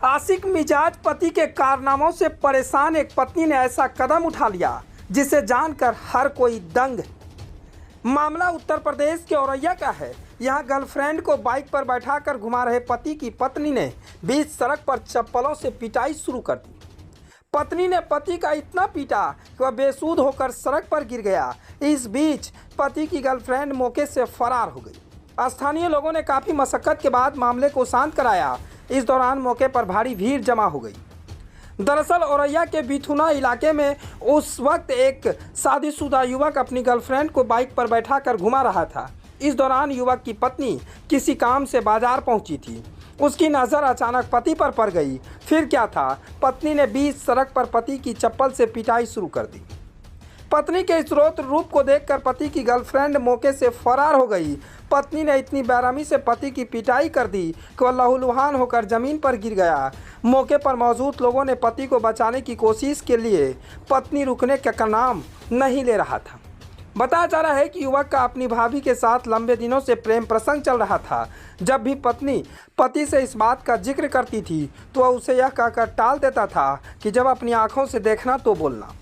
आशिक मिजाज पति के कारनामों से परेशान एक पत्नी ने ऐसा कदम उठा लिया जिसे जानकर हर कोई दंग है। मामला उत्तर प्रदेश के औरैया का है। यहाँ गर्लफ्रेंड को बाइक पर बैठाकर घुमा रहे पति की पत्नी ने बीच सड़क पर चप्पलों से पिटाई शुरू कर दी। पत्नी ने पति का इतना पीटा कि वह बेसुध होकर सड़क पर गिर गया। इस बीच पति की गर्लफ्रेंड मौके से फरार हो गई। स्थानीय लोगों ने काफ़ी मशक्कत के बाद मामले को शांत कराया। इस दौरान मौके पर भारी भीड़ जमा हो गई। दरअसल औरैया के बिथुना इलाके में उस वक्त एक शादीशुदा युवक अपनी गर्लफ्रेंड को बाइक पर बैठाकर घुमा रहा था। इस दौरान युवक की पत्नी किसी काम से बाजार पहुंची थी। उसकी नज़र अचानक पति पर पड़ गई। फिर क्या था, पत्नी ने बीच सड़क पर पति की चप्पल से पिटाई शुरू कर दी। पत्नी के इस रौद्र रूप को देखकर पति की गर्लफ्रेंड मौके से फरार हो गई। पत्नी ने इतनी बेरहमी से पति की पिटाई कर दी कि वह लहूलुहान होकर जमीन पर गिर गया। मौके पर मौजूद लोगों ने पति को बचाने की कोशिश के लिए पत्नी रुकने का नाम नहीं ले रहा था। बताया जा रहा है कि युवक का अपनी भाभी के साथ लंबे दिनों से प्रेम प्रसंग चल रहा था। जब भी पत्नी पति से इस बात का जिक्र करती थी तो वह उसे यह कहकर टाल देता था कि जब अपनी आंखों से देखना तो बोलना।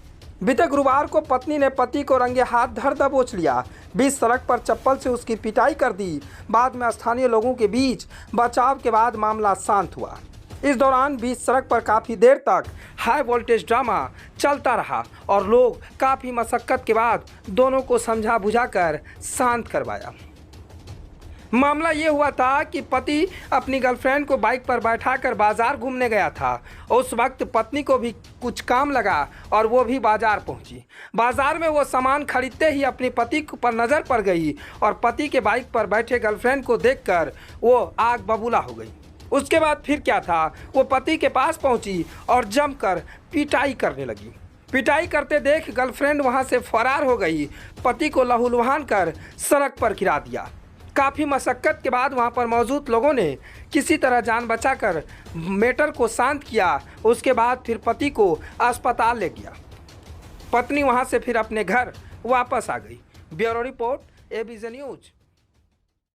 बीते गुरुवार को पत्नी ने पति को रंगे हाथ धर दबोच लिया। बीच सड़क पर चप्पल से उसकी पिटाई कर दी। बाद में स्थानीय लोगों के बीच बचाव के बाद मामला शांत हुआ। इस दौरान बीच सड़क पर काफ़ी देर तक हाई वोल्टेज ड्रामा चलता रहा और लोग काफ़ी मशक्कत के बाद दोनों को समझा बुझाकर शांत करवाया। मामला ये हुआ था कि पति अपनी गर्लफ्रेंड को बाइक पर बैठाकर बाजार घूमने गया था। उस वक्त पत्नी को भी कुछ काम लगा और वो भी बाजार पहुंची। बाजार में वो सामान खरीदते ही अपने पति पर नज़र पड़ गई और पति के बाइक पर बैठे गर्लफ्रेंड को देखकर वो आग बबूला हो गई। उसके बाद फिर क्या था, वो पति के पास पहुंची और जमकर पिटाई करने लगी। पिटाई करते देख गर्लफ्रेंड वहां से फरार हो गई। पति को लहूलुहान कर सड़क पर गिरा दिया। काफ़ी मशक्कत के बाद वहां पर मौजूद लोगों ने किसी तरह जान बचाकर मैटर को शांत किया। उसके बाद फिर पति को अस्पताल ले गया। पत्नी वहां से फिर अपने घर वापस आ गई। Bureau report, ABP news.